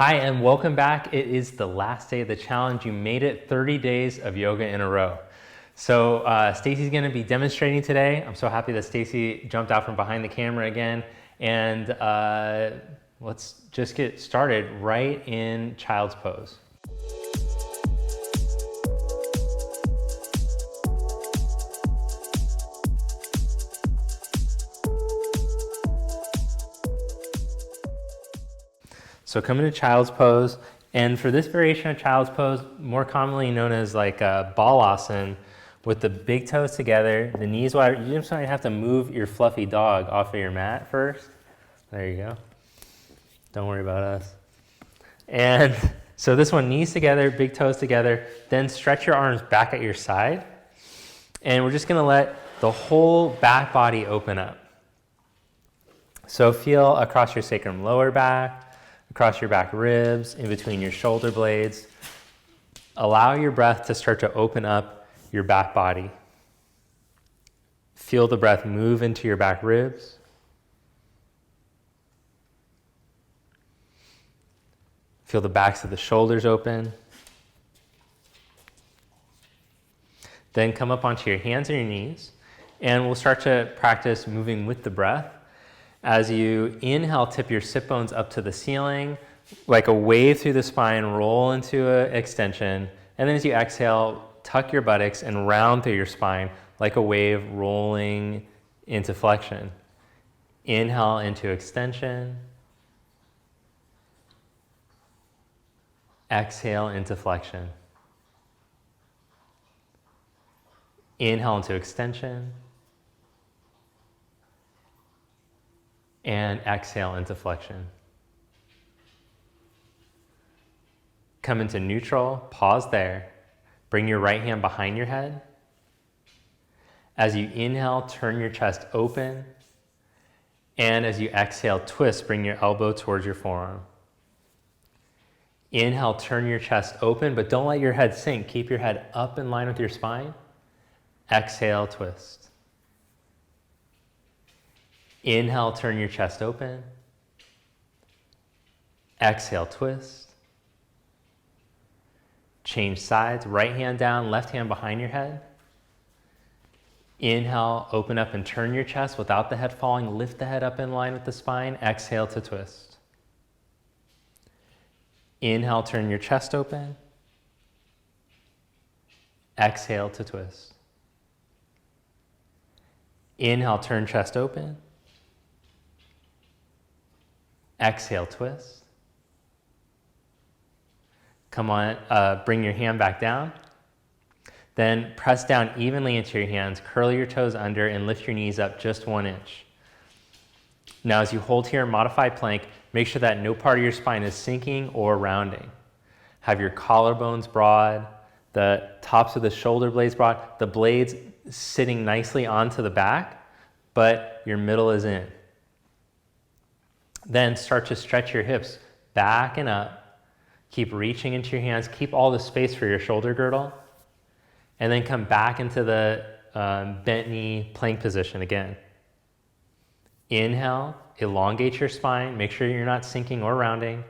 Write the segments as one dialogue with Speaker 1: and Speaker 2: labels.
Speaker 1: Hi, and welcome back. It is the last day of the challenge. You made it 30 days of yoga in a row. So Stacy's going to be demonstrating today. I'm so happy that Stacy jumped out from behind the camera again. And let's just get started right in child's pose. So come into child's pose, and for this variation of child's pose, more commonly known as like a balasana, with the big toes together, the knees wide, you just have to move your fluffy dog off of your mat first. There you go. Don't worry about us. And so this one, knees together, big toes together, then stretch your arms back at your side, and we're just gonna let the whole back body open up. So feel across your sacrum lower back, across your back ribs, in between your shoulder blades. Allow your breath to start to open up your back body. Feel the breath move into your back ribs. Feel the backs of the shoulders open. Then come up onto your hands and your knees, and we'll start to practice moving with the breath. As you inhale, tip your sit bones up to the ceiling, like a wave through the spine, roll into an extension. And then as you exhale, tuck your buttocks and round through your spine, like a wave rolling into flexion. Inhale into extension. Exhale into flexion. Inhale into extension. And exhale into flexion. Come into neutral, pause there. Bring your right hand behind your head. As you inhale, turn your chest open. And as you exhale, twist, bring your elbow towards your forearm. Inhale, turn your chest open, but don't let your head sink. Keep your head up in line with your spine. Exhale, twist. Inhale, turn your chest open. Exhale, twist. Change sides, right hand down, left hand behind your head. Inhale, open up and turn your chest without the head falling. Lift the head up in line with the spine. Exhale to twist. Inhale, turn your chest open. Exhale to twist. Inhale, turn chest open. Exhale, twist. Come on, bring your hand back down. Then press down evenly into your hands, curl your toes under, and lift your knees up just 1 inch. Now as you hold here in modified plank, make sure that no part of your spine is sinking or rounding. Have your collarbones broad, the tops of the shoulder blades broad, the blades sitting nicely onto the back, but your middle is in. Then start to stretch your hips back and up. Keep reaching into your hands. Keep all the space for your shoulder girdle. And then come back into the bent knee plank position again. Inhale, elongate your spine. Make sure you're not sinking or rounding.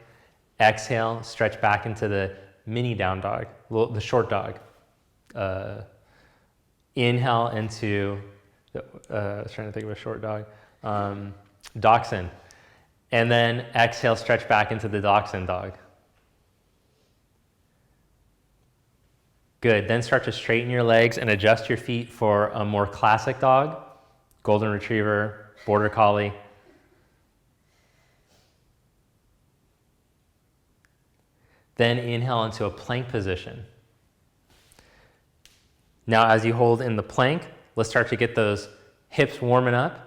Speaker 1: Exhale, stretch back into the mini down dog, the short dog. Inhale into, I was trying to think of a short dog, dachshund. And then exhale, stretch back into the dachshund dog. Good, then start to straighten your legs and adjust your feet for a more classic dog, golden retriever, border collie. Then inhale into a plank position. Now as you hold in the plank, let's start to get those hips warming up.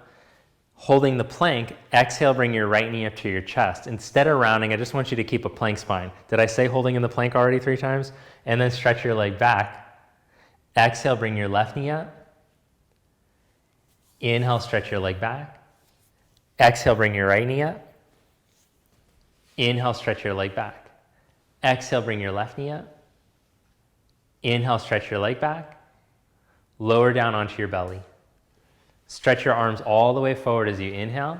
Speaker 1: Holding the plank, exhale, bring your right knee up to your chest. Instead of rounding, I just want you to keep a plank spine. Did I say holding in the plank already 3 times? And then stretch your leg back. Exhale, bring your left knee up. Inhale, stretch your leg back. Exhale, bring your right knee up. Inhale, stretch your leg back. Exhale, bring your left knee up. Inhale, stretch your leg back. Lower down onto your belly. Stretch your arms all the way forward as you inhale.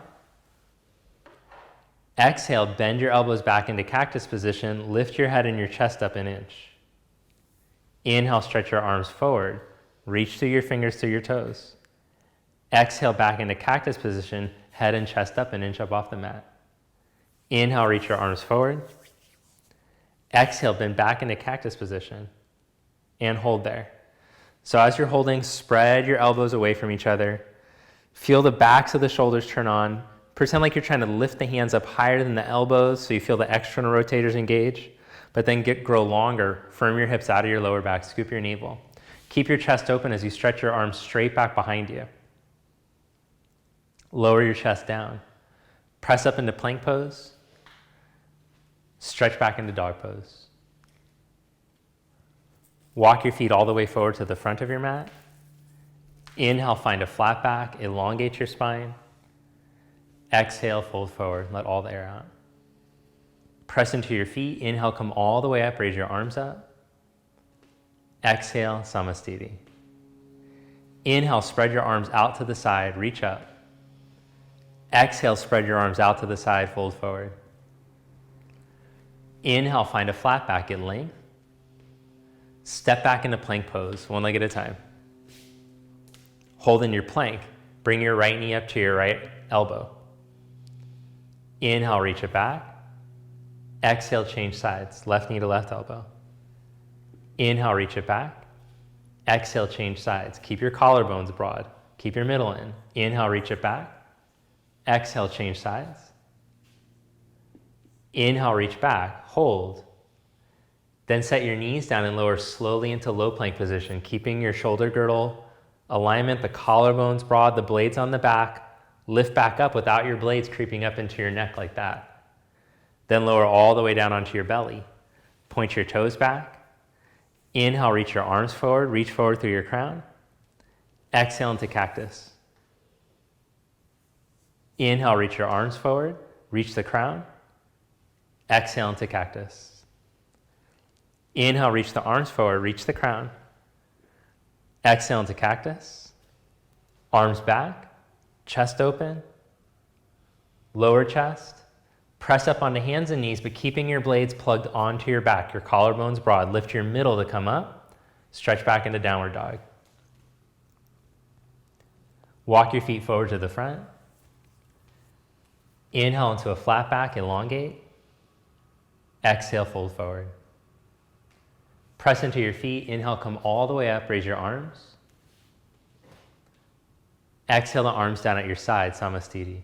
Speaker 1: Exhale, bend your elbows back into cactus position. Lift your head and your chest up an inch. Inhale, stretch your arms forward. Reach through your fingers to your toes. Exhale, back into cactus position. Head and chest up an inch up off the mat. Inhale, reach your arms forward. Exhale, bend back into cactus position. And hold there. So as you're holding, spread your elbows away from each other. Feel the backs of the shoulders turn on. Pretend like you're trying to lift the hands up higher than the elbows so you feel the external rotators engage, but then grow longer. Firm your hips out of your lower back, scoop your navel. Keep your chest open as you stretch your arms straight back behind you. Lower your chest down. Press up into plank pose. Stretch back into dog pose. Walk your feet all the way forward to the front of your mat. Inhale, find a flat back, elongate your spine. Exhale, fold forward, let all the air out. Press into your feet. Inhale, come all the way up, raise your arms up. Exhale, Samastiti. Inhale, spread your arms out to the side, reach up. Exhale, spread your arms out to the side, fold forward. Inhale, find a flat back, get length. Step back into plank pose, one leg at a time. Hold in your plank, bring your right knee up to your right elbow. Inhale, reach it back. Exhale, change sides, left knee to left elbow. Inhale, reach it back. Exhale, change sides. Keep your collarbones broad. Keep your middle in. Inhale, reach it back. Exhale, change sides. Inhale, reach back, hold. Then set your knees down and lower slowly into low plank position, keeping your shoulder girdle alignment, the collarbones broad, the blades on the back. Lift back up without your blades creeping up into your neck like that. Then lower all the way down onto your belly. Point your toes back. Inhale, reach your arms forward. Reach forward through your crown. Exhale into cactus. Inhale, reach your arms forward. Reach the crown. Exhale into cactus. Inhale, reach the arms forward. Reach the crown. Exhale into cactus. Arms back. Chest open, lower chest, press up onto hands and knees, but keeping your blades plugged onto your back, your collarbones broad. Lift your middle to come up, stretch back into downward dog. Walk your feet forward to the front. Inhale into a flat back, elongate. Exhale, fold forward. Press into your feet. Inhale, come all the way up, raise your arms. Exhale the arms down at your side, Samastiti.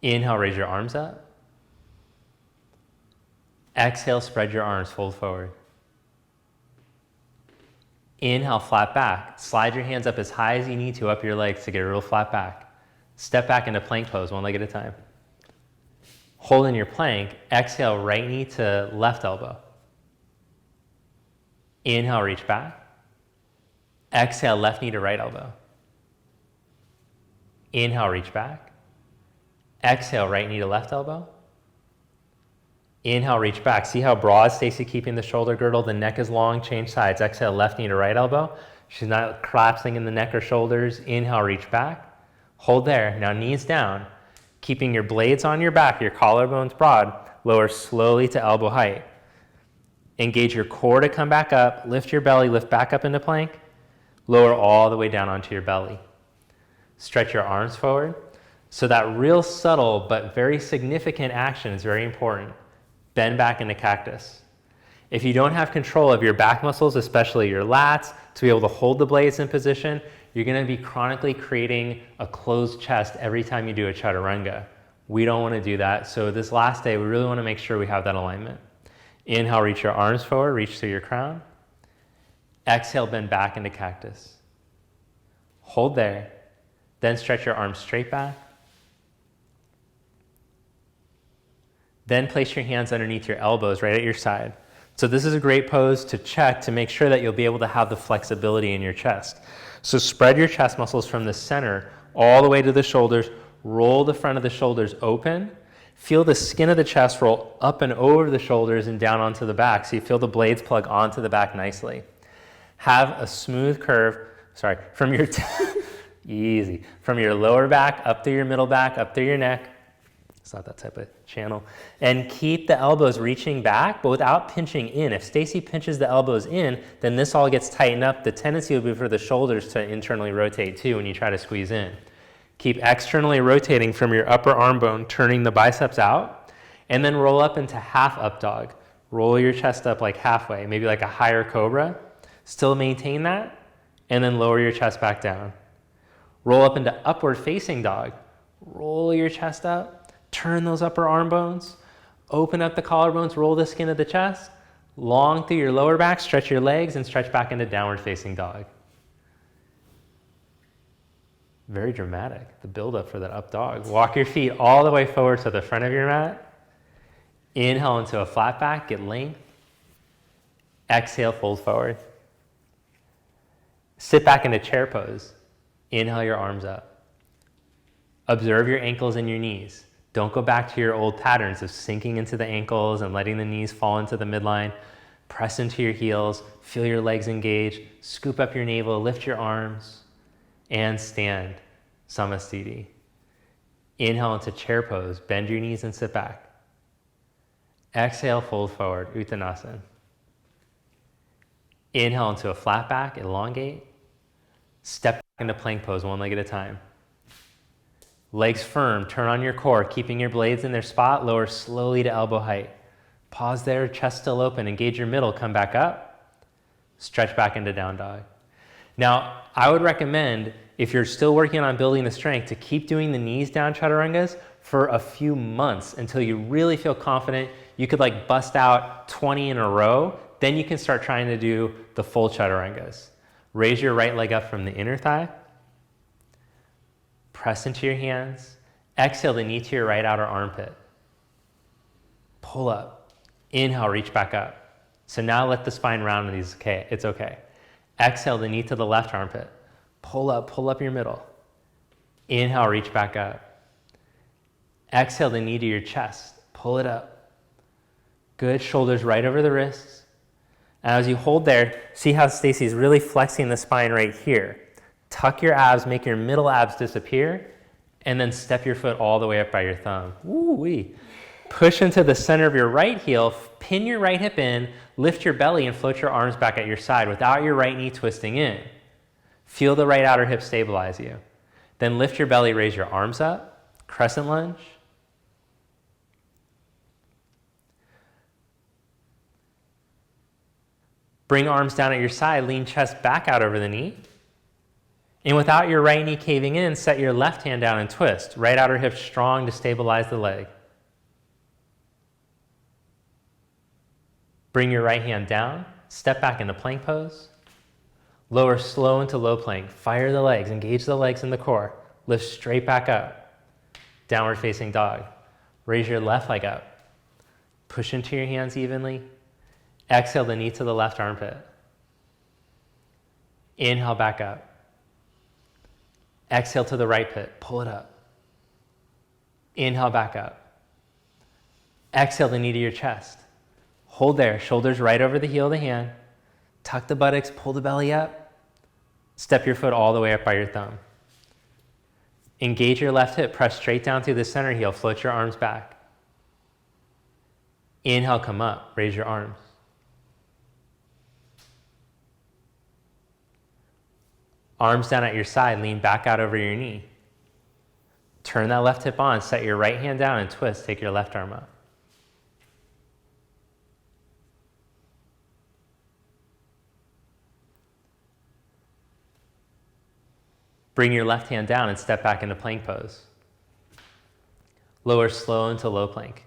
Speaker 1: Inhale, raise your arms up. Exhale, spread your arms, fold forward. Inhale, flat back. Slide your hands up as high as you need to, up your legs to get a real flat back. Step back into plank pose, one leg at a time. Hold in your plank. Exhale, right knee to left elbow. Inhale, reach back. Exhale, left knee to right elbow. Inhale, reach back. Exhale, right knee to left elbow. Inhale, reach back. See how broad Stacy keeping the shoulder girdle, the neck is long, change sides. Exhale, left knee to right elbow. She's not collapsing in the neck or shoulders. Inhale, reach back. Hold there. Now knees down. Keeping your blades on your back, your collarbones broad. Lower slowly to elbow height. Engage your core to come back up. Lift your belly, lift back up into plank. Lower all the way down onto your belly. Stretch your arms forward. So that real subtle but very significant action is very important. Bend back into cactus. If you don't have control of your back muscles, especially your lats, to be able to hold the blades in position, you're going to be chronically creating a closed chest every time you do a chaturanga. We don't want to do that. So this last day, we really want to make sure we have that alignment. Inhale, reach your arms forward, reach through your crown. Exhale, bend back into cactus. Hold there. Then stretch your arms straight back. Then place your hands underneath your elbows right at your side. So this is a great pose to check to make sure that you'll be able to have the flexibility in your chest. So spread your chest muscles from the center all the way to the shoulders. Roll the front of the shoulders open. Feel the skin of the chest roll up and over the shoulders and down onto the back. So you feel the blades plug onto the back nicely. Have a smooth curve, from your easy. From your lower back up through your middle back, up through your neck. It's not that type of channel. And keep the elbows reaching back, but without pinching in. If Stacy pinches the elbows in, then this all gets tightened up. The tendency would be for the shoulders to internally rotate too when you try to squeeze in. Keep externally rotating from your upper arm bone, turning the biceps out, and then roll up into half up dog. Roll your chest up like halfway, maybe like a higher cobra. Still maintain that, and then lower your chest back down. Roll up into upward facing dog. Roll your chest up, turn those upper arm bones, open up the collarbones, roll the skin of the chest, long through your lower back, stretch your legs, and stretch back into downward facing dog. Very dramatic, the buildup for that up dog. Walk your feet all the way forward to the front of your mat. Inhale into a flat back, get length. Exhale, fold forward. Sit back into chair pose. Inhale your arms up. Observe your ankles and your knees. Don't go back to your old patterns of sinking into the ankles and letting the knees fall into the midline. Press into your heels, feel your legs engage, scoop up your navel, lift your arms, and stand, Samasthiti. Inhale into chair pose, bend your knees and sit back. Exhale, fold forward, Uttanasana. Inhale into a flat back, elongate. Step back into plank pose, one leg at a time. Legs firm, turn on your core, keeping your blades in their spot, lower slowly to elbow height. Pause there, chest still open, engage your middle, come back up. Stretch back into down dog. Now, I would recommend, if you're still working on building the strength, to keep doing the knees down chaturangas for a few months until you really feel confident. You could like bust out 20 in a row, then you can start trying to do the full chaturangas. Raise your right leg up from the inner thigh. Press into your hands. Exhale the knee to your right outer armpit. Pull up. Inhale, reach back up. So now let the spine round in these, okay, it's okay. Exhale the knee to the left armpit. Pull up your middle. Inhale, reach back up. Exhale the knee to your chest. Pull it up. Good, shoulders right over the wrists. And as you hold there, see how Stacy's really flexing the spine right here. Tuck your abs, make your middle abs disappear, and then step your foot all the way up by your thumb. Woo-wee. Push into the center of your right heel, pin your right hip in, lift your belly, and float your arms back at your side without your right knee twisting in. Feel the right outer hip stabilize you. Then lift your belly, raise your arms up, crescent lunge. Bring arms down at your side, lean chest back out over the knee. And without your right knee caving in, set your left hand down and twist. Right outer hip strong to stabilize the leg. Bring your right hand down, step back into plank pose. Lower slow into low plank. Fire the legs, engage the legs in the core. Lift straight back up. Downward facing dog. Raise your left leg up. Push into your hands evenly. Exhale the knee to the left armpit. Inhale back up. Exhale to the right pit, pull it up. Inhale back up. Exhale the knee to your chest. Hold there, shoulders right over the heel of the hand. Tuck the buttocks, pull the belly up. Step your foot all the way up by your thumb. Engage your left hip, press straight down through the center heel, float your arms back. Inhale, come up, raise your arms. Arms down at your side, lean back out over your knee. Turn that left hip on, set your right hand down and twist, take your left arm up. Bring your left hand down and step back into plank pose. Lower slow into low plank.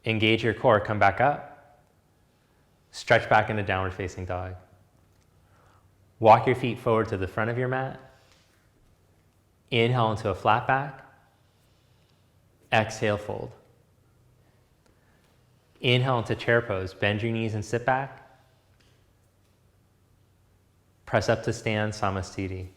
Speaker 1: Engage your core, come back up. Stretch back into downward facing dog. Walk your feet forward to the front of your mat. Inhale into a flat back. Exhale, fold. Inhale into chair pose. Bend your knees and sit back. Press up to stand, Samasthiti.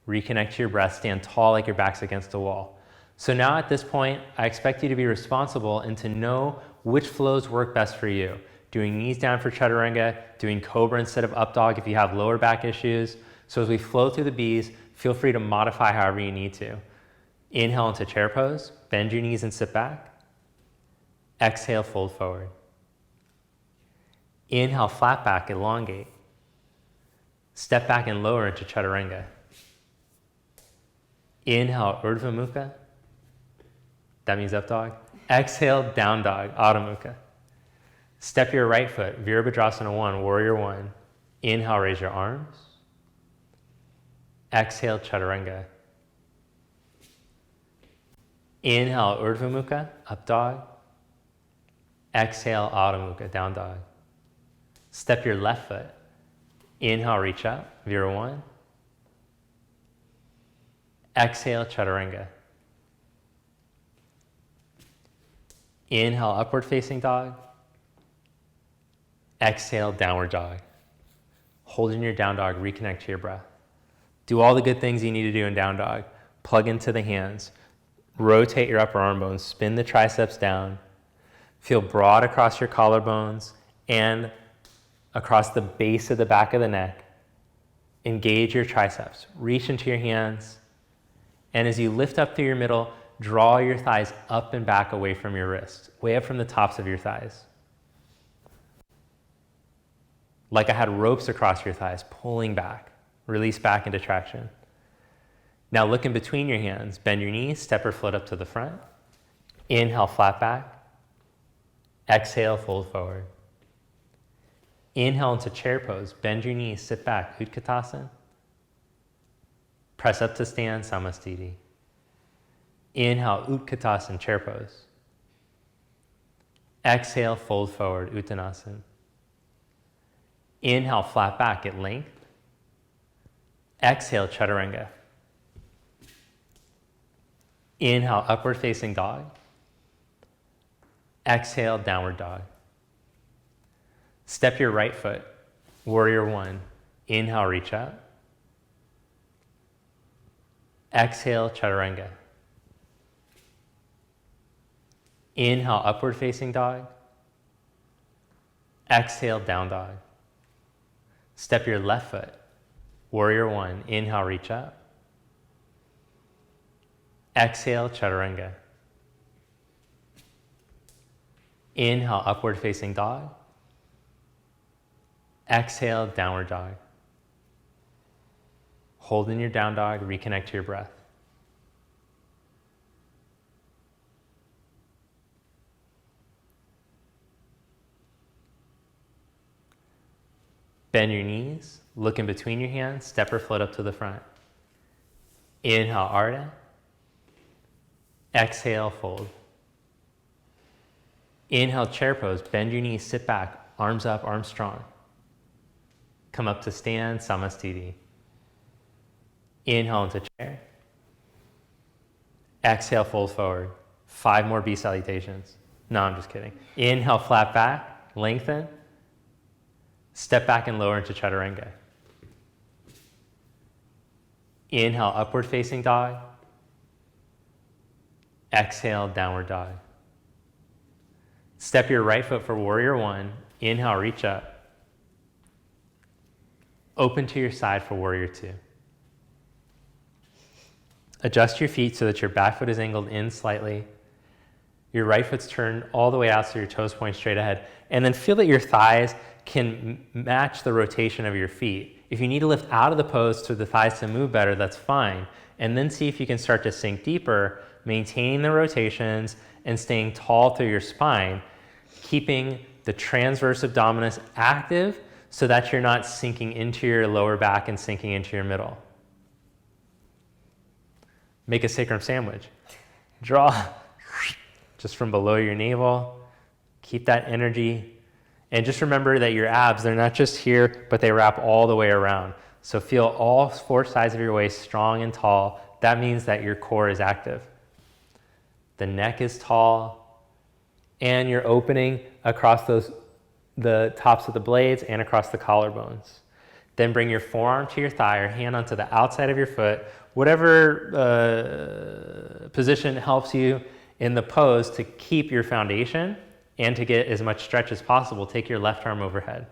Speaker 1: Reconnect to your breath. Stand tall like your back's against a wall. So now at this point, I expect you to be responsible and to know which flows work best for you. Doing knees down for chaturanga, doing cobra instead of up dog if you have lower back issues. So as we flow through the B's, feel free to modify however you need to. Inhale into chair pose. Bend your knees and sit back. Exhale, fold forward. Inhale, flat back, elongate. Step back and lower into chaturanga. Inhale, Urdhva Mukha. That means up dog. Exhale, down dog, Adho Mukha. Step your right foot, Virabhadrasana 1, warrior 1. Inhale, raise your arms. Exhale, chaturanga. Inhale, Urdhva Mukha, up dog. Exhale, Adho Mukha, down dog. Step your left foot. Inhale, reach up, Vira 1. Exhale, chaturanga. Inhale, upward facing dog. Exhale, downward dog. Holding your down dog, reconnect to your breath. Do all the good things you need to do in down dog. Plug into the hands. Rotate your upper arm bones. Spin the triceps down. Feel broad across your collarbones and across the base of the back of the neck. Engage your triceps. Reach into your hands. And as you lift up through your middle, draw your thighs up and back away from your wrists, way up from the tops of your thighs. Like I had ropes across your thighs, pulling back. Release back into traction. Now look in between your hands. Bend your knees, step or float up to the front. Inhale, flat back. Exhale, fold forward. Inhale into chair pose. Bend your knees, sit back, Utkatasana. Press up to stand, Samastiti. Inhale, Utkatasana, chair pose. Exhale, fold forward, Uttanasana. Inhale, flat back at length. Exhale, chaturanga. Inhale, upward facing dog. Exhale, downward dog. Step your right foot, warrior 1. Inhale, reach up. Exhale, chaturanga. Inhale, upward facing dog. Exhale, down dog. Step your left foot, warrior 1. Inhale, reach up. Exhale, chaturanga. Inhale, upward facing dog. Exhale, downward dog. Hold in your down dog, reconnect to your breath. Bend your knees, look in between your hands, step or float up to the front. Inhale, Ardha. Exhale, fold. Inhale, chair pose, bend your knees, sit back, arms up, arms strong. Come up to stand, Samastiti. Inhale into chair. Exhale, fold forward. 5 more B salutations. No, I'm just kidding. Inhale, flat back, lengthen. Step back and lower into chaturanga. Inhale, upward facing dog. Exhale, downward dog. Step your right foot for warrior 1. Inhale, reach up. Open to your side for warrior 2. Adjust your feet so that your back foot is angled in slightly. Your right foot's turned all the way out so your toes point straight ahead. And then feel that your thighs can match the rotation of your feet. If you need to lift out of the pose for the thighs to move better, that's fine. And then see if you can start to sink deeper, maintaining the rotations and staying tall through your spine, keeping the transverse abdominis active so that you're not sinking into your lower back and sinking into your middle. Make a sacrum sandwich. Draw just from below your navel. Keep that energy. And just remember that your abs, they're not just here, but they wrap all the way around. So feel all 4 sides of your waist strong and tall. That means that your core is active. The neck is tall, and you're opening across the tops of the blades and across the collarbones. Then bring your forearm to your thigh or hand onto the outside of your foot, whatever position helps you in the pose to keep your foundation and to get as much stretch as possible. Take your left arm overhead.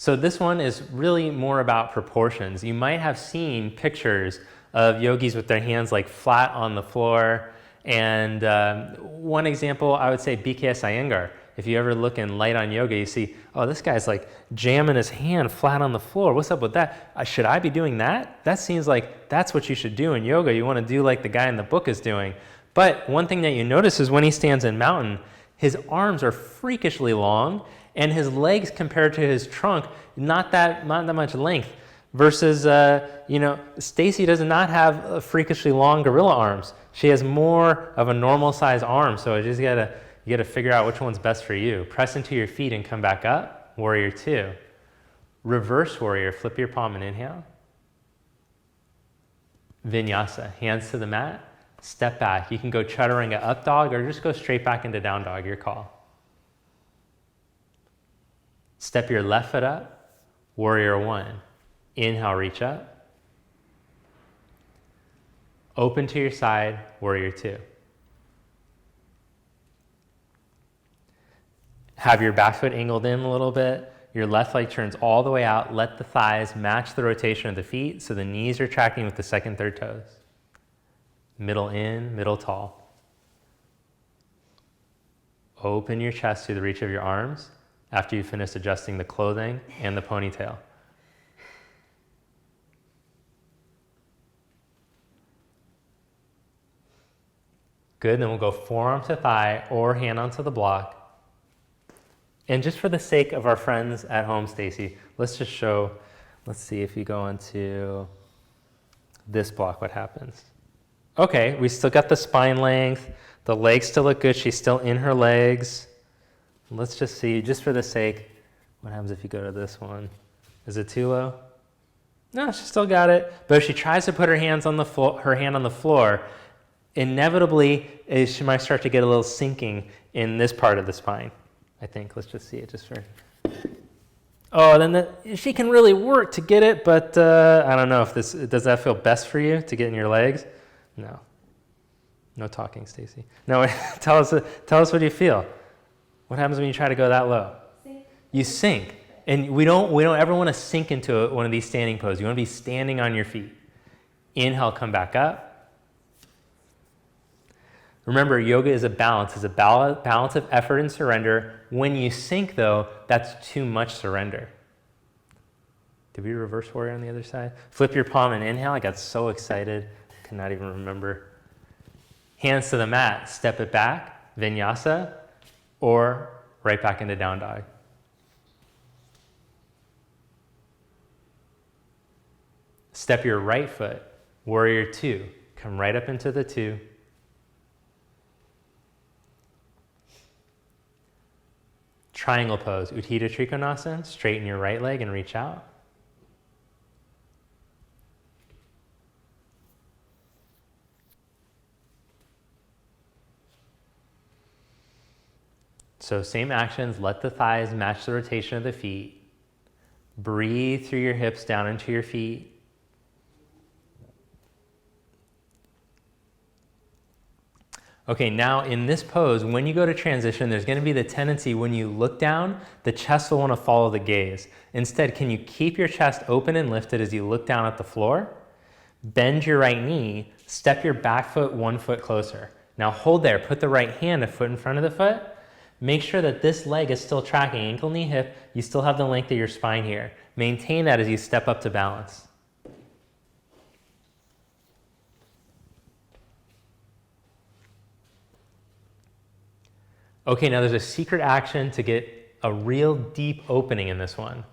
Speaker 1: So this one is really more about proportions. You might have seen pictures of yogis with their hands like flat on the floor. And one example, I would say BKS Iyengar. If you ever look in Light on Yoga, you see, oh, this guy's like jamming his hand flat on the floor. What's up with that? Should I be doing that? That seems like that's what you should do in yoga. You want to do like the guy in the book is doing. But one thing that you notice is when he stands in mountain, his arms are freakishly long, and his legs compared to his trunk, not that much length. Versus, Stacy does not have freakishly long gorilla arms. She has more of a normal size arm, so you gotta figure out which one's best for you. Press into your feet and come back up, warrior two. Reverse warrior, flip your palm and inhale. Vinyasa, hands to the mat, step back. You can go chaturanga up dog or just go straight back into down dog, your call. Step your left foot up, warrior one. Inhale, reach up. Open to your side, warrior two. Have your back foot angled in a little bit. Your left leg turns all the way out. Let the thighs match the rotation of the feet so the knees are tracking with the second, third toes. Middle in, middle tall. Open your chest to the reach of your arms after you finish adjusting the clothing and the ponytail. Good, then we'll go forearm to thigh or hand onto the block. And just for the sake of our friends at home, Stacy, let's see if you go into this block, what happens. Okay, we still got the spine length, the legs still look good, she's still in her legs. Let's just see, just for the sake, what happens if you go to this one? Is it too low? No, she still got it. But if she tries to put her hand on the floor, inevitably she might start to get a little sinking in this part of the spine. I think, let's just see it just for... Oh, then she can really work to get it, but I don't know if does that feel best for you to get in your legs? No. No talking, Stacy. No, tell us what you feel. What happens when you try to go that low? Sink. You sink. And we don't ever want to sink into one of these standing poses. You want to be standing on your feet. Inhale, come back up. Remember, yoga is a balance. It's a balance of effort and surrender. When you sink, though, that's too much surrender. Did we reverse warrior on the other side? Flip your palm and inhale. I got so excited. I could not even remember. Hands to the mat. Step it back. Vinyasa. Or right back into down dog. Step your right foot. Warrior two. Come right up into the two. Triangle pose, Utthita Trikonasana, straighten your right leg and reach out. So same actions, let the thighs match the rotation of the feet. Breathe through your hips down into your feet. Okay, now in this pose, when you go to transition, there's going to be the tendency when you look down, the chest will want to follow the gaze. Instead, can you keep your chest open and lifted as you look down at the floor? Bend your right knee, step your back foot 1 foot closer. Now hold there, put the right hand a foot in front of the foot. Make sure that this leg is still tracking, ankle, knee, hip. You still have the length of your spine here. Maintain that as you step up to balance. Okay, now there's a secret action to get a real deep opening in this one.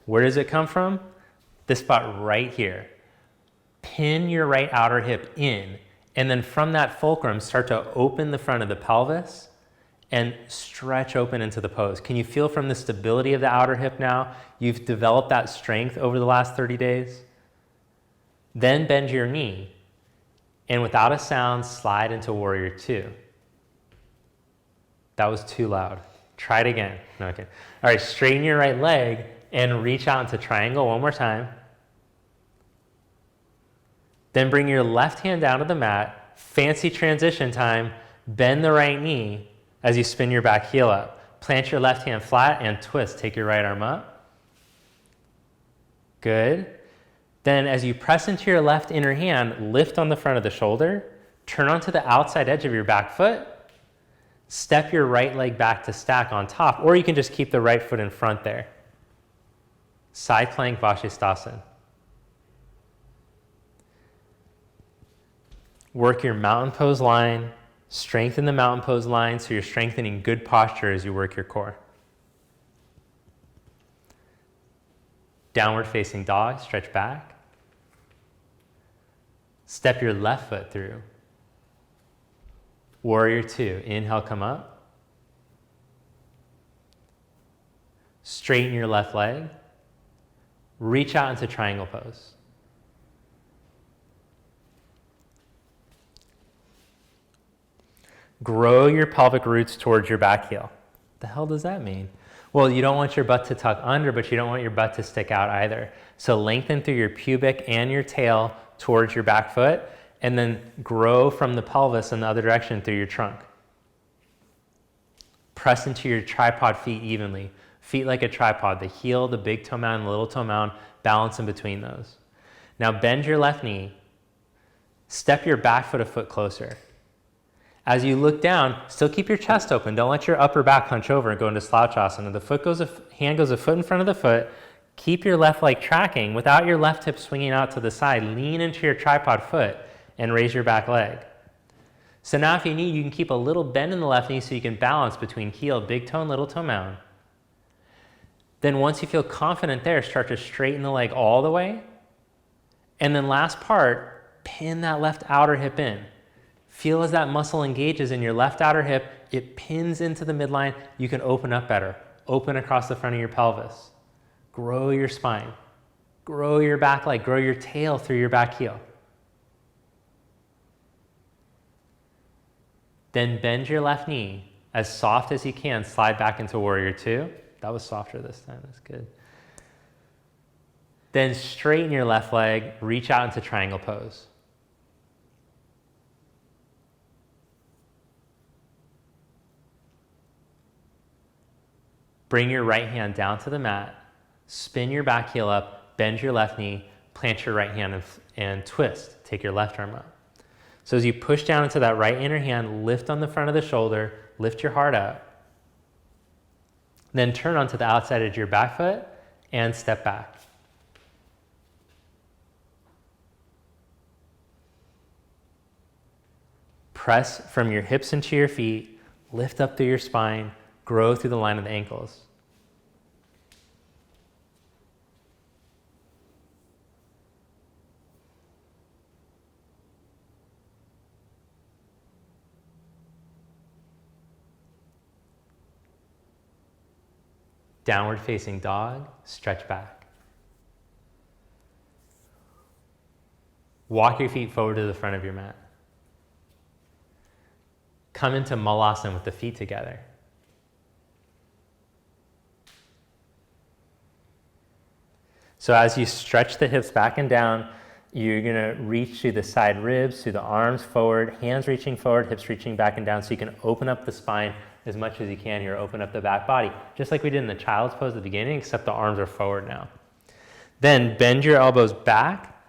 Speaker 1: Where does it come from? This spot right here. Pin your right outer hip in, and then from that fulcrum, start to open the front of the pelvis and stretch open into the pose. Can you feel from the stability of the outer hip now? You've developed that strength over the last 30 days. Then bend your knee, and without a sound, slide into warrior two. That was too loud. Try it again. No, okay. All right, straighten your right leg and reach out into triangle one more time. Then bring your left hand down to the mat. Fancy transition time. Bend the right knee as you spin your back heel up. Plant your left hand flat and twist. Take your right arm up. Good. Then as you press into your left inner hand, lift on the front of the shoulder, turn onto the outside edge of your back foot, step your right leg back to stack on top, or you can just keep the right foot in front there. Side plank Vashisthasana. Work your mountain pose line, strengthen the mountain pose line so you're strengthening good posture as you work your core. Downward facing dog, stretch back. Step your left foot through. Warrior two, inhale, come up. Straighten your left leg. Reach out into triangle pose. Grow your pelvic roots towards your back heel. The hell does that mean? Well, you don't want your butt to tuck under, but you don't want your butt to stick out either. So lengthen through your pubic and your tail towards your back foot, and then grow from the pelvis in the other direction through your trunk. Press into your tripod feet evenly. Feet like a tripod, the heel, the big toe mound, and the little toe mound, balance in between those. Now bend your left knee. Step your back foot a foot closer. As you look down, still keep your chest open. Don't let your upper back hunch over and go into slouchasana. The hand goes a foot in front of the foot. Keep your left leg tracking without your left hip swinging out to the side. Lean into your tripod foot and raise your back leg. So now if you need, you can keep a little bend in the left knee so you can balance between heel, big toe, and little toe mound. Then once you feel confident there, start to straighten the leg all the way. And then last part, pin that left outer hip in. Feel as that muscle engages in your left outer hip, it pins into the midline. You can open up better. Open across the front of your pelvis. Grow your spine. Grow your back leg. Grow your tail through your back heel. Then bend your left knee as soft as you can. Slide back into warrior two. That was softer this time. That's good. Then straighten your left leg. Reach out into triangle pose. Bring your right hand down to the mat, spin your back heel up, bend your left knee, plant your right hand and twist. Take your left arm up. So as you push down into that right inner hand, lift on the front of the shoulder, lift your heart up. Then turn onto the outside edge of your back foot and step back. Press from your hips into your feet, lift up through your spine, grow through the line of the ankles. Downward facing dog, stretch back. Walk your feet forward to the front of your mat. Come into Malasana with the feet together. So as you stretch the hips back and down, you're gonna reach through the side ribs, through the arms forward, hands reaching forward, hips reaching back and down, so you can open up the spine as much as you can here, open up the back body, just like we did in the child's pose at the beginning, except the arms are forward now. Then bend your elbows back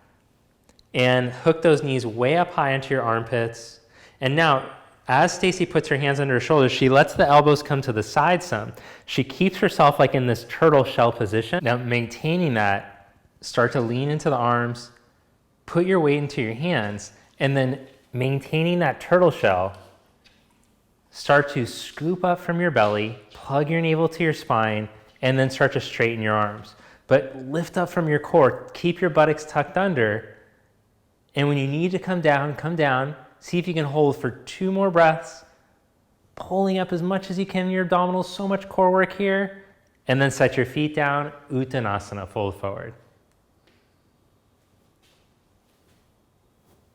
Speaker 1: and hook those knees way up high into your armpits. And now, as Stacy puts her hands under her shoulders, she lets the elbows come to the side some. She keeps herself like in this turtle shell position. Now maintaining that, start to lean into the arms, put your weight into your hands, and then maintaining that turtle shell, start to scoop up from your belly, plug your navel to your spine, and then start to straighten your arms. But lift up from your core, keep your buttocks tucked under, and when you need to come down, come down. See if you can hold for 2 more breaths, pulling up as much as you can in your abdominals, so much core work here, and then set your feet down, Uttanasana, fold forward.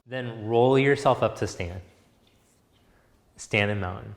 Speaker 1: Then roll yourself up to stand. Stand in mountain.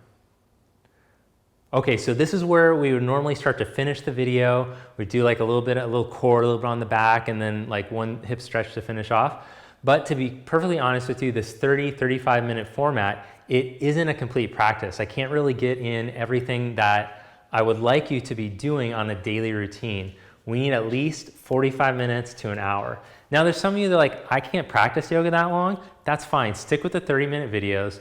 Speaker 1: Okay, so this is where we would normally start to finish the video. We'd do like a little core, a little bit on the back, and then like one hip stretch to finish off. But to be perfectly honest with you, this 35 minute format, it isn't a complete practice. I can't really get in everything that I would like you to be doing on a daily routine We need at least 45 minutes to an hour. Now there's some of you that are like, I can't practice yoga that long. That's fine. Stick with the 30-minute videos.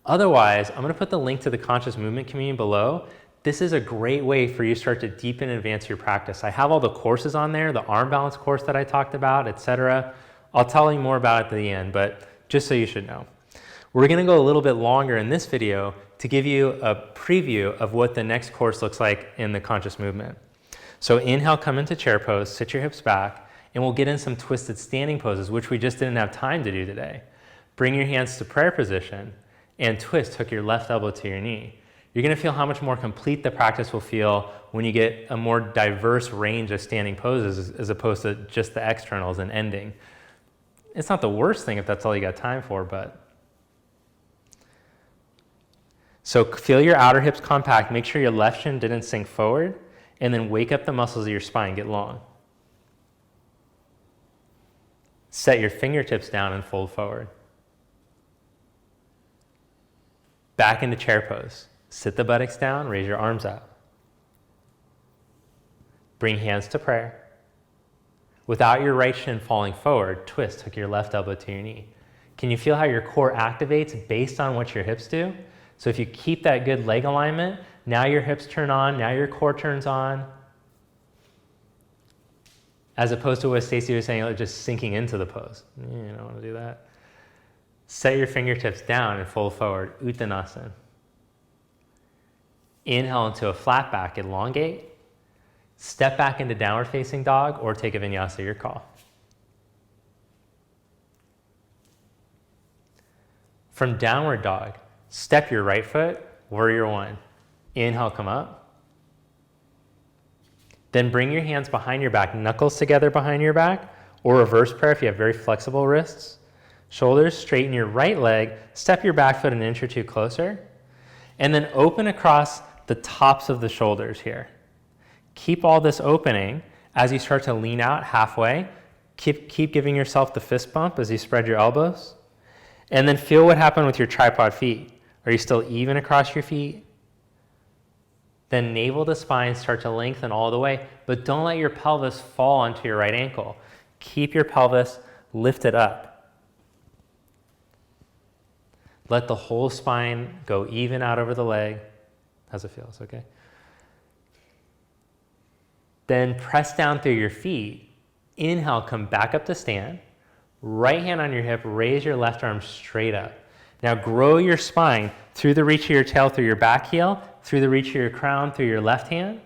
Speaker 1: Otherwise, I'm going to put the link to the conscious movement community below. This is a great way for you to start to deepen and advance your practice. I have all the courses on there, the arm balance course that I talked about, etc. I'll tell you more about it at the end, but just so you should know. We're going to go a little bit longer in this video to give you a preview of what the next course looks like in the conscious movement. So inhale, come into chair pose, sit your hips back, and we'll get in some twisted standing poses, which we just didn't have time to do today. Bring your hands to prayer position and twist, hook your left elbow to your knee. You're going to feel how much more complete the practice will feel when you get a more diverse range of standing poses as opposed to just the externals and ending. It's not the worst thing if that's all you got time for, but. So feel your outer hips compact. Make sure your left shin didn't sink forward, and then wake up the muscles of your spine, get long. Set your fingertips down and fold forward. Back into chair pose. Sit the buttocks down, raise your arms up. Bring hands to prayer. Without your right shin falling forward, twist, hook your left elbow to your knee. Can you feel how your core activates based on what your hips do? So if you keep that good leg alignment, now your hips turn on, now your core turns on. As opposed to what Stacey was saying, like just sinking into the pose. You don't want to do that. Set your fingertips down and fold forward, Uttanasana. Inhale into a flat back, elongate. Step back into downward facing dog or take a vinyasa, your call. From downward dog, step your right foot, warrior one. Inhale, come up. Then bring your hands behind your back, knuckles together behind your back, or reverse prayer if you have very flexible wrists. Shoulders, straighten your right leg, step your back foot an inch or two closer, and then open across the tops of the shoulders here. Keep all this opening as you start to lean out halfway. Keep giving yourself the fist bump as you spread your elbows. And then feel what happened with your tripod feet. Are you still even across your feet? Then navel to spine, start to lengthen all the way, but don't let your pelvis fall onto your right ankle. Keep your pelvis lifted up. Let the whole spine go even out over the leg. How's it feel? It's okay. Then press down through your feet. Inhale, come back up to stand. Right hand on your hip, raise your left arm straight up. Now grow your spine through the reach of your tail, through your back heel, through the reach of your crown, through your left hand.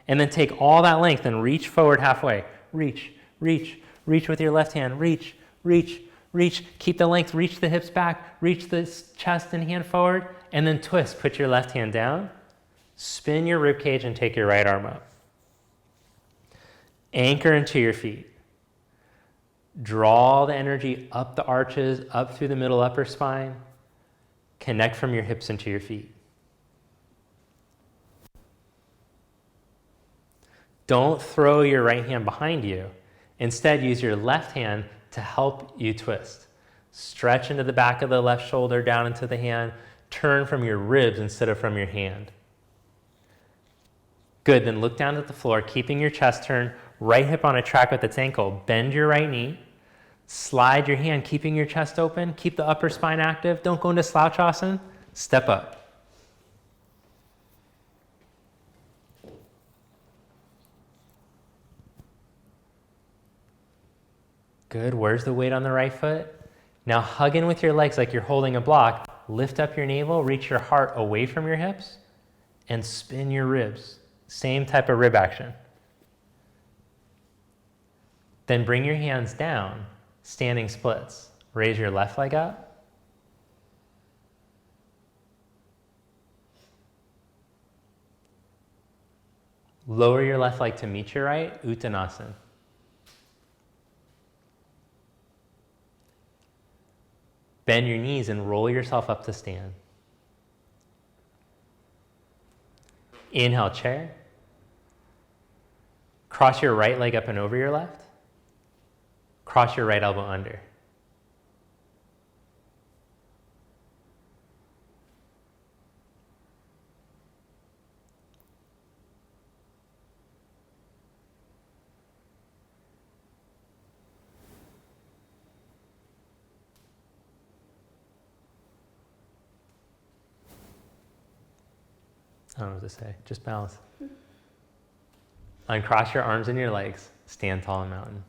Speaker 1: And then take all that length and reach forward halfway. Reach, reach, reach with your left hand. Reach, reach, reach. Keep the length, reach the hips back, reach the chest and hand forward, and then twist. Put your left hand down, spin your rib cage and take your right arm up. Anchor into your feet. Draw the energy up the arches, up through the middle upper spine. Connect from your hips into your feet. Don't throw your right hand behind you. Instead, use your left hand to help you twist. Stretch into the back of the left shoulder, down into the hand. Turn from your ribs instead of from your hand. Good, then look down at the floor, keeping your chest turned, right hip on a track with its ankle. Bend your right knee. Slide your hand, keeping your chest open. Keep the upper spine active. Don't go into slouchasana. Step up. Good. Where's the weight on the right foot? Now hug in with your legs like you're holding a block. Lift up your navel, reach your heart away from your hips, and spin your ribs. Same type of rib action. Then bring your hands down, standing splits. Raise your left leg up. Lower your left leg to meet your right, Uttanasana. Bend your knees and roll yourself up to stand. Inhale, chair. Cross your right leg up and over your left. Cross your right elbow under. I don't know what to say. Just balance. Uncross your arms and your legs. Stand tall in mountain.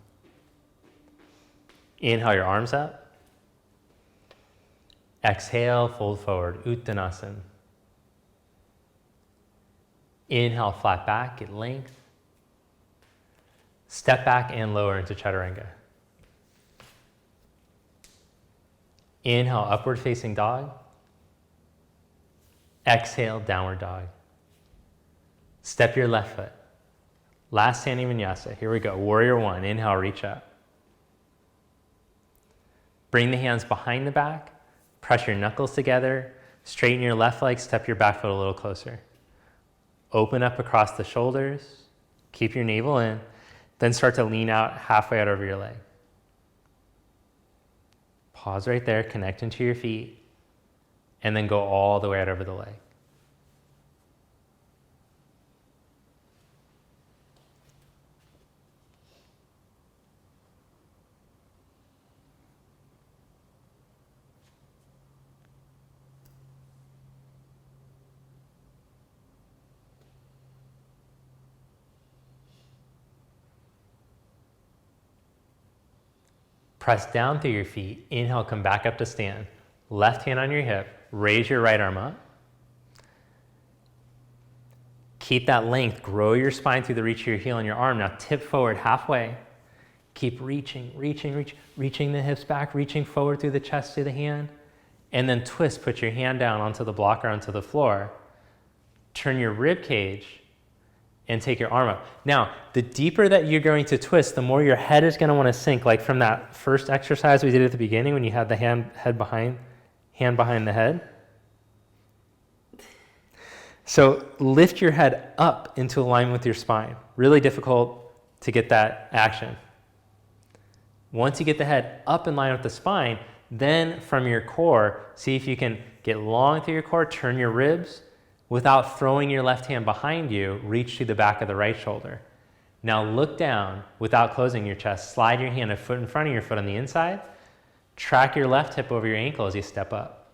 Speaker 1: Inhale your arms up. Exhale, fold forward. Uttanasana. Inhale, flat back, get length. Step back and lower into chaturanga. Inhale, upward facing dog. Exhale, downward dog. Step your left foot. Last standing vinyasa. Here we go. Warrior one. Inhale, reach up. Bring the hands behind the back. Press your knuckles together. Straighten your left leg. Step your back foot a little closer. Open up across the shoulders. Keep your navel in. Then start to lean out halfway out over your leg. Pause right there. Connect into your feet. And then go all the way out over the leg. Press down through your feet. Inhale, come back up to stand. Left hand on your hip. Raise your right arm up. Keep that length. Grow your spine through the reach of your heel and your arm. Now tip forward halfway. Keep reaching the hips back, reaching forward through the chest to the hand. And then twist. Put your hand down onto the block or onto the floor. Turn your rib cage and take your arm up. Now, the deeper that you're going to twist, the more your head is going to want to sink. Like from that first exercise we did at the beginning when you had the hand behind the head. So lift your head up into alignment with your spine. Really difficult to get that action. Once you get the head up in line with the spine, then from your core, see if you can get long through your core, turn your ribs. Without throwing your left hand behind you, reach to the back of the right shoulder. Now look down without closing your chest. Slide your hand a foot in front of your foot on the inside. Track your left hip over your ankle as you step up.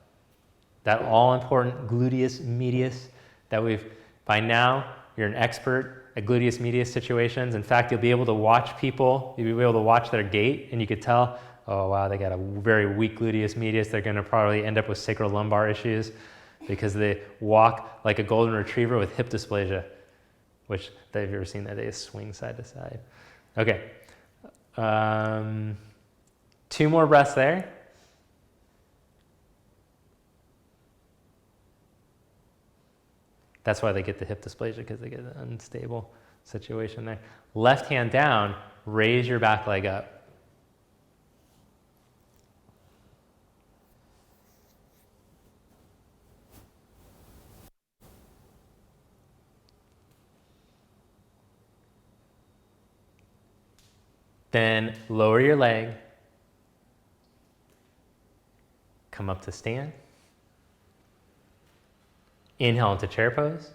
Speaker 1: That all-important gluteus medius that by now, you're an expert at gluteus medius situations. In fact, you'll be able to watch people, you'll be able to watch their gait, and you could tell, oh wow, they got a very weak gluteus medius. They're going to probably end up with sacrolumbar issues, because they walk like a golden retriever with hip dysplasia, which they've ever seen that they swing side to side. Okay, 2 more breaths there. That's why they get the hip dysplasia, because they get an unstable situation there. Left hand down, raise your back leg up. Then lower your leg, come up to stand. Inhale into chair pose.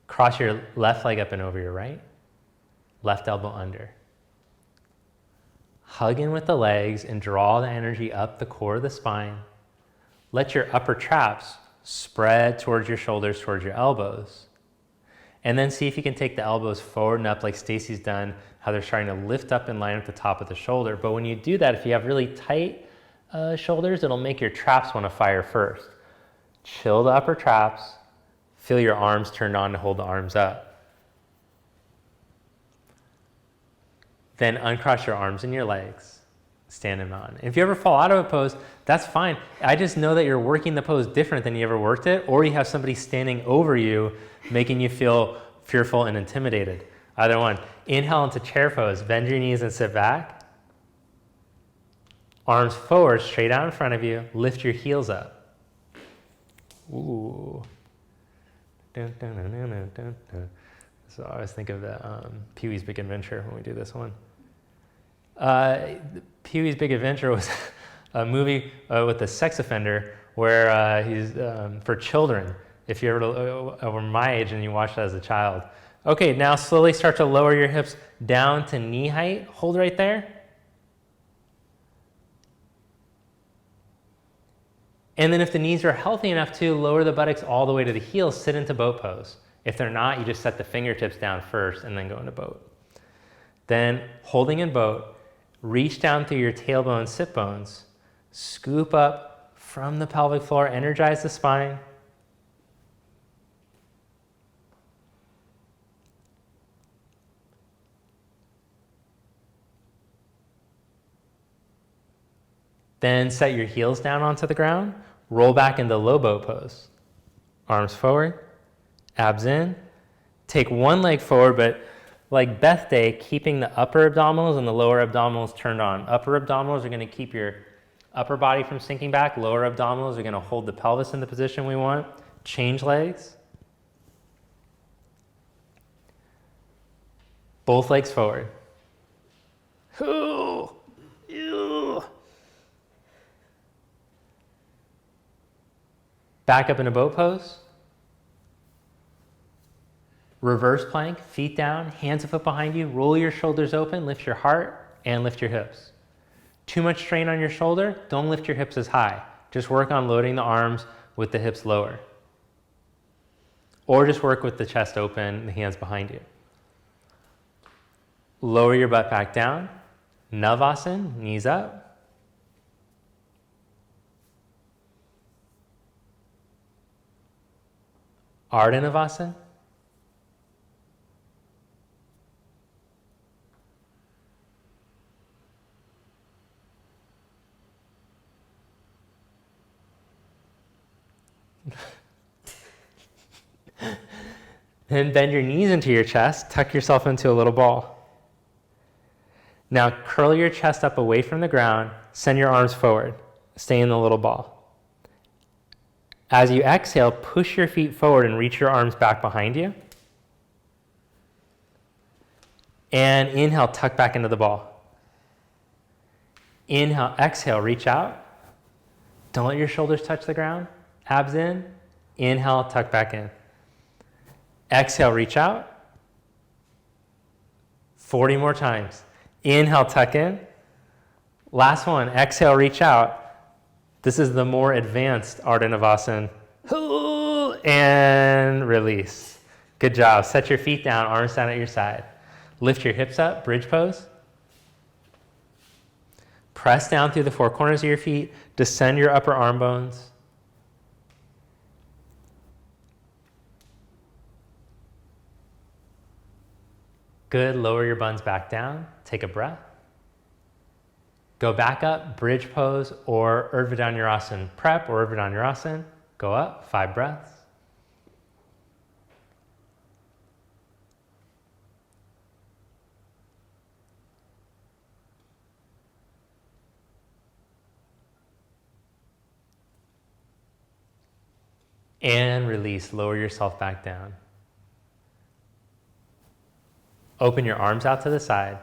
Speaker 1: Cross your left leg up and over your right. Left elbow under. Hug in with the legs and draw the energy up the core of the spine. Let your upper traps spread towards your shoulders, towards your elbows. And then see if you can take the elbows forward and up like Stacy's done, how they're starting to lift up in line at the top of the shoulder. But when you do that, if you have really tight shoulders, it'll make your traps want to fire first. Chill the upper traps. Feel your arms turned on to hold the arms up. Then uncross your arms and your legs. Stand in mountain. If you ever fall out of a pose, that's fine. I just know that you're working the pose different than you ever worked it, or you have somebody standing over you making you feel fearful and intimidated. Either one. Inhale into chair pose. Bend your knees and sit back. Arms forward, straight out in front of you. Lift your heels up. Ooh. Dun, dun, dun, dun, dun, dun, dun. So I always think of the Pee-wee's Big Adventure when we do this one. Pee-wee's Big Adventure was a movie with a sex offender where he's for children. If you're over my age and you watched that as a child. Okay, now slowly start to lower your hips down to knee height. Hold right there. And then if the knees are healthy enough to, lower the buttocks all the way to the heels, sit into boat pose. If they're not, you just set the fingertips down first and then go into boat. Then holding in boat, reach down through your tailbone, sit bones, scoop up from the pelvic floor, energize the spine. Then set your heels down onto the ground, roll back into low boat pose. Arms forward, abs in. Take one leg forward, but like Beth Day, keeping the upper abdominals and the lower abdominals turned on. Upper abdominals are going to keep your upper body from sinking back. Lower abdominals are going to hold the pelvis in the position we want. Change legs. Both legs forward. Ooh. Ew. Back up into boat pose. Reverse plank, feet down, hands a foot behind you, roll your shoulders open, lift your heart, and lift your hips. Too much strain on your shoulder, don't lift your hips as high. Just work on loading the arms with the hips lower. Or just work with the chest open, the hands behind you. Lower your butt back down. Navasana, knees up. Ardha Navasana. Then bend your knees into your chest, tuck yourself into a little ball. Now curl your chest up away from the ground, send your arms forward, stay in the little ball. As you exhale, push your feet forward and reach your arms back behind you. And inhale, tuck back into the ball. Inhale, exhale, reach out. Don't let your shoulders touch the ground. Abs in. Inhale, tuck back in. Exhale, reach out. 40 more times. Inhale, tuck in. Last one. Exhale, reach out. This is the more advanced Ardha Navasana. And release. Good job. Set your feet down, arms down at your side. Lift your hips up, bridge pose. Press down through the four corners of your feet. Descend your upper arm bones. Good. Lower your buns back down. Take a breath. Go back up, bridge pose, or Urdhva Dhanurasana prep, or Urdhva Dhanurasana. Go up, 5 breaths. And release, lower yourself back down. Open your arms out to the side.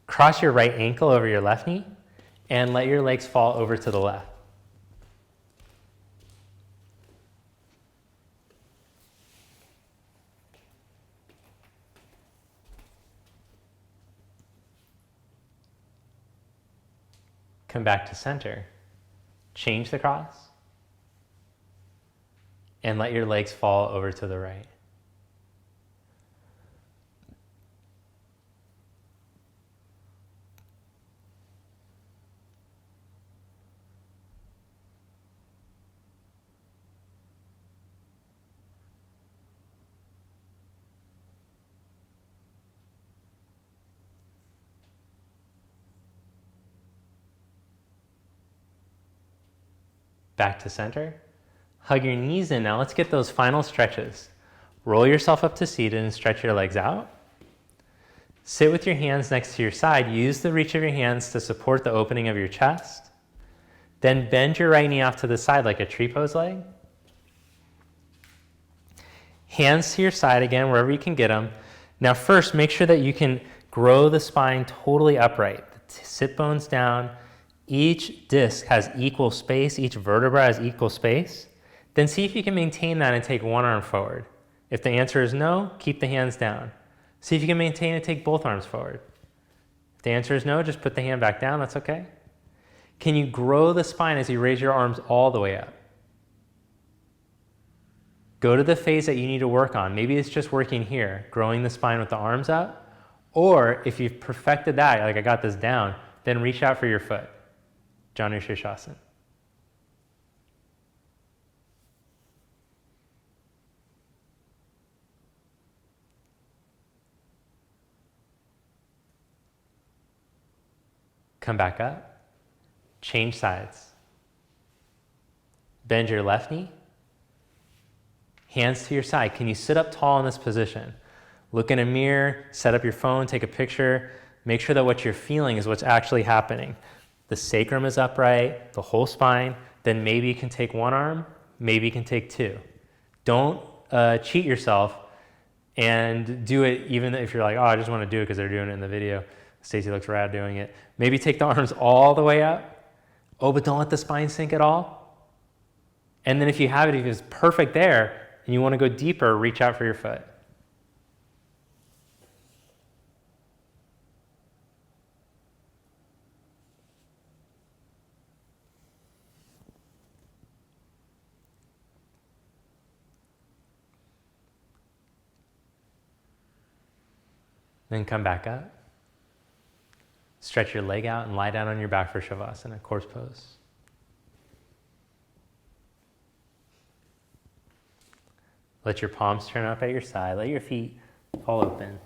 Speaker 1: Cross your right ankle over your left knee. And let your legs fall over to the left. Come back to center. Change the cross. And let your legs fall over to the right. Back to center. Hug your knees in. Now let's get those final stretches. Roll yourself up to seated and stretch your legs out. Sit with your hands next to your side. Use the reach of your hands to support the opening of your chest. Then bend your right knee off to the side like a tree pose leg. Hands to your side again, wherever you can get them. Now first, make sure that you can grow the spine totally upright. Sit bones down. Each disc has equal space, each vertebra has equal space. Then see if you can maintain that and take one arm forward. If the answer is no, keep the hands down. See if you can maintain and take both arms forward. If the answer is no, just put the hand back down, that's okay. Can you grow the spine as you raise your arms all the way up? Go to the phase that you need to work on. Maybe it's just working here, growing the spine with the arms up. Or if you've perfected that, like I got this down, then reach out for your foot. Janu Shirshasana. Come back up. Change sides. Bend your left knee. Hands to your side. Can you sit up tall in this position? Look in a mirror, set up your phone, take a picture. Make sure that what you're feeling is what's actually happening. The sacrum is upright, the whole spine. Then maybe you can take one arm, maybe you can take two. Don't cheat yourself and do it even if you're like, oh, I just want to do it because they're doing it in the video. Stacy looks rad doing it. Maybe take the arms all the way up. Oh, but don't let the spine sink at all. And then if you have it, if it's perfect there, and you want to go deeper, reach out for your foot. Then come back up. Stretch your leg out and lie down on your back for Savasana, corpse pose. Let your palms turn up at your side. Let your feet fall open.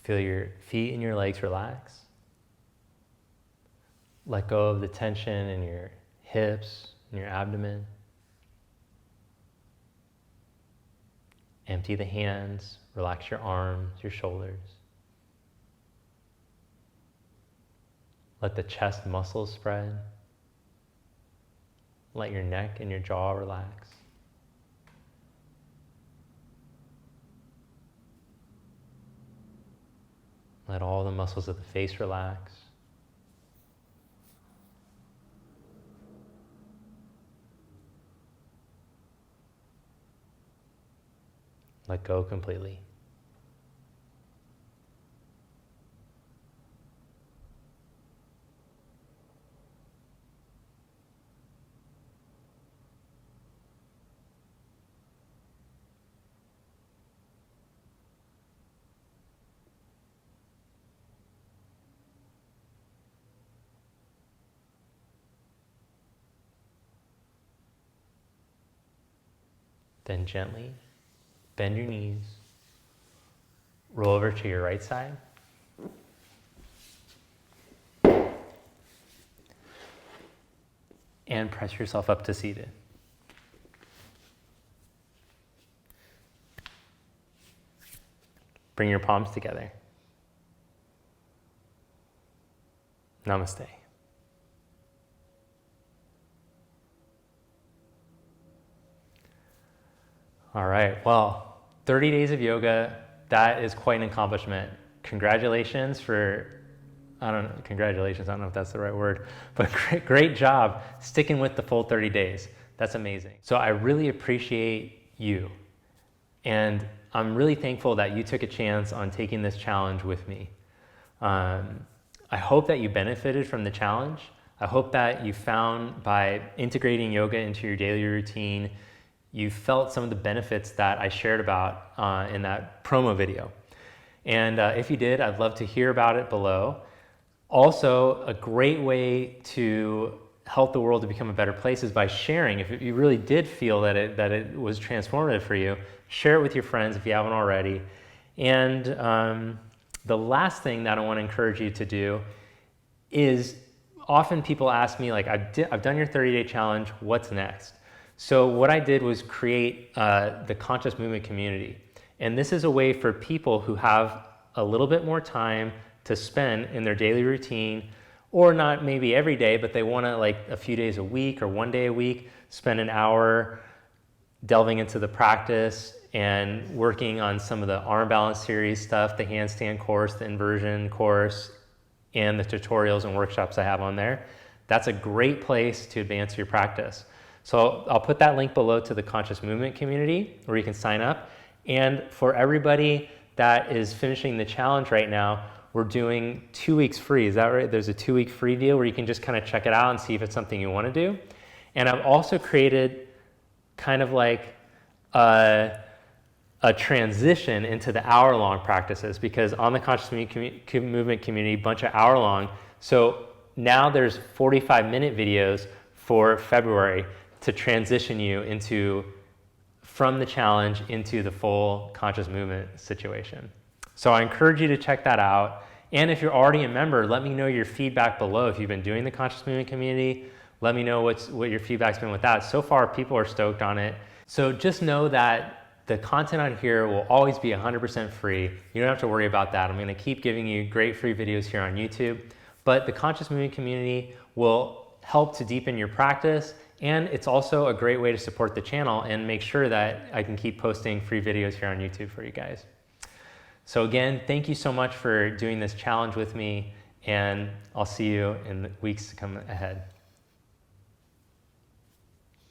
Speaker 1: Feel your feet and your legs relax. Let go of the tension in your hips and your abdomen. Empty the hands, relax your arms, your shoulders. Let the chest muscles spread. Let your neck and your jaw relax. Let all the muscles of the face relax. Let go completely. Then gently bend your knees, roll over to your right side. And press yourself up to seated. Bring your palms together. Namaste. All right, well, 30 days of yoga, that is quite an accomplishment. Congratulations, I don't know if that's the right word, but great job sticking with the full 30 days. That's amazing. So I really appreciate you. And I'm really thankful that you took a chance on taking this challenge with me. I hope that you benefited from the challenge. I hope that you found by integrating yoga into your daily routine, you felt some of the benefits that I shared about in that promo video. And if you did, I'd love to hear about it below. Also, a great way to help the world to become a better place is by sharing. If you really did feel that it was transformative for you, share it with your friends if you haven't already. And the last thing that I want to encourage you to do is, often people ask me, like, I've done your 30-day challenge, what's next? So what I did was create the Conscious Movement community. And this is a way for people who have a little bit more time to spend in their daily routine, or not maybe every day, but they want to, like, a few days a week or one day a week, spend an hour delving into the practice and working on some of the arm balance series stuff, the handstand course, the inversion course, and the tutorials and workshops I have on there. that's a great place to advance your practice. So I'll put that link below to the Conscious Movement community where you can sign up. And for everybody that is finishing the challenge right now, we're doing 2 weeks free. Is that right? There's a 2-week free deal where you can just kind of check it out and see if it's something you want to do. And I've also created kind of like a transition into the hour-long practices, because on the Conscious Movement community, bunch of hour-long. So now there's 45-minute videos for February to transition you from the challenge into the full conscious movement situation. So I encourage you to check that out. And if you're already a member, let me know your feedback below. If you've been doing the Conscious Movement community, let me know what your feedback's been with that. So far, people are stoked on it. So just know that the content on here will always be 100% free. You don't have to worry about that. I'm gonna keep giving you great free videos here on YouTube, but the Conscious Movement community will help to deepen your practice, and it's also a great way to support the channel and make sure that I can keep posting free videos here on YouTube for you guys. So again, thank you so much for doing this challenge with me, and I'll see you in the weeks to come ahead.